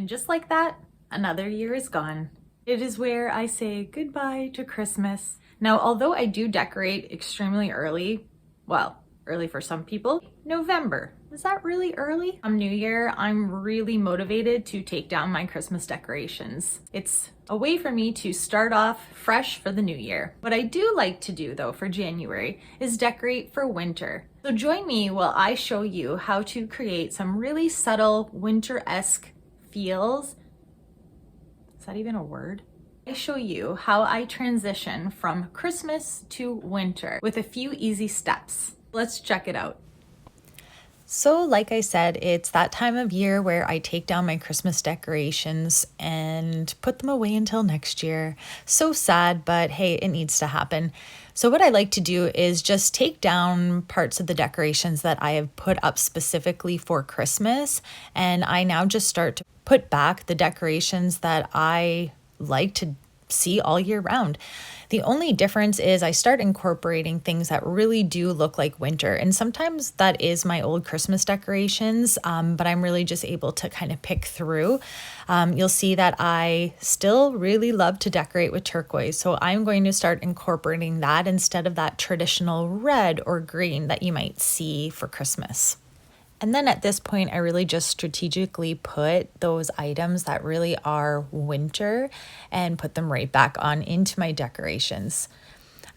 And just like that, another year is gone. It is where I say goodbye to Christmas. Now, although I do decorate extremely early, well, early for some people, November. Is that really early? New Year, I'm really motivated to take down my Christmas decorations. It's a way for me to start off fresh for the new year. What I do like to do though for January is decorate for winter. So join me while I show you how to create some really subtle winter-esque feels. Is that even a word? I show you how I transition from Christmas to winter with a few easy steps. Let's check it out. So like I said, it's that time of year where I take down my Christmas decorations and put them away until next year. So sad, but hey, it needs to happen. So what I like to do is just take down parts of the decorations that I have put up specifically for Christmas, and I now just start to put back the decorations that I like to see all year round. The only difference is I start incorporating things that really do look like winter. And sometimes that is my old Christmas decorations, but I'm really just able to kind of pick through. You'll see that I still really love to decorate with turquoise. So I'm going to start incorporating that instead of that traditional red or green that you might see for Christmas. And then at this point, I really just strategically put those items that really are winter and put them right back on into my decorations.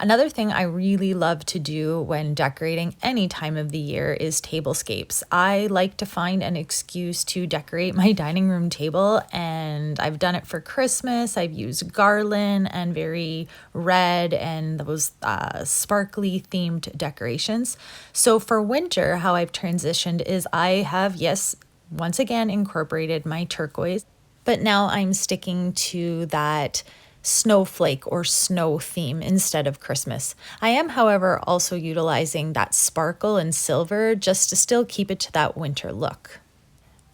Another thing I really love to do when decorating any time of the year is tablescapes. I like to find an excuse to decorate my dining room table, and I've done it for Christmas. I've used garland and very red and those sparkly themed decorations. So for winter, how I've transitioned is I have, yes, once again incorporated my turquoise, but now I'm sticking to that snowflake or snow theme instead of Christmas. I am, however, also utilizing that sparkle and silver just to still keep it to that winter look.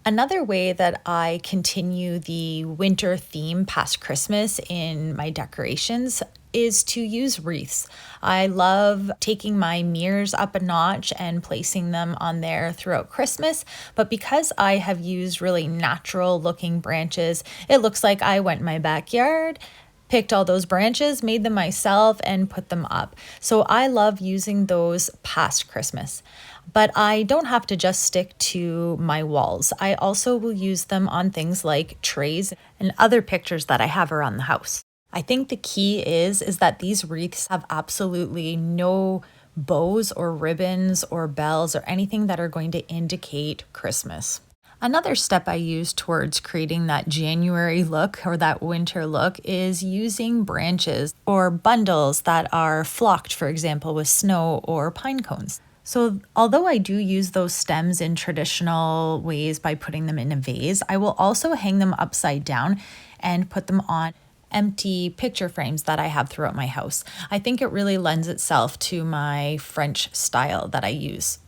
Another way that I continue the winter theme past Christmas in my decorations is to use wreaths. I love taking my mirrors up a notch and placing them on there throughout Christmas, but because I have used really natural looking branches, it looks like I went in my backyard, picked all those branches, made them myself, and put them up. So I love using those past Christmas. But I don't have to just stick to my walls. I also will use them on things like trays and other pictures that I have around the house. I think the key is that these wreaths have absolutely no bows or ribbons or bells or anything that are going to indicate Christmas. Another step I use towards creating that January look or that winter look is using branches or bundles that are flocked, for example, with snow or pine cones. So although I do use those stems in traditional ways by putting them in a vase, I will also hang them upside down and put them on empty picture frames that I have throughout my house. I think it really lends itself to my French style that I use.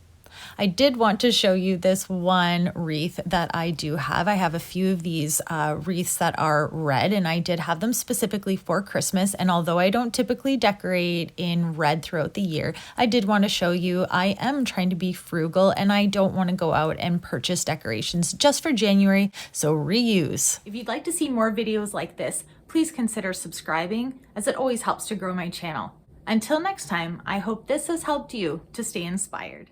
I did want to show you this one wreath that I do have. I have a few of these wreaths that are red, and I did have them specifically for Christmas. And although I don't typically decorate in red throughout the year, I did want to show you I am trying to be frugal and I don't want to go out and purchase decorations just for January, so reuse. If you'd like to see more videos like this, please consider subscribing, as it always helps to grow my channel. Until next time, I hope this has helped you to stay inspired.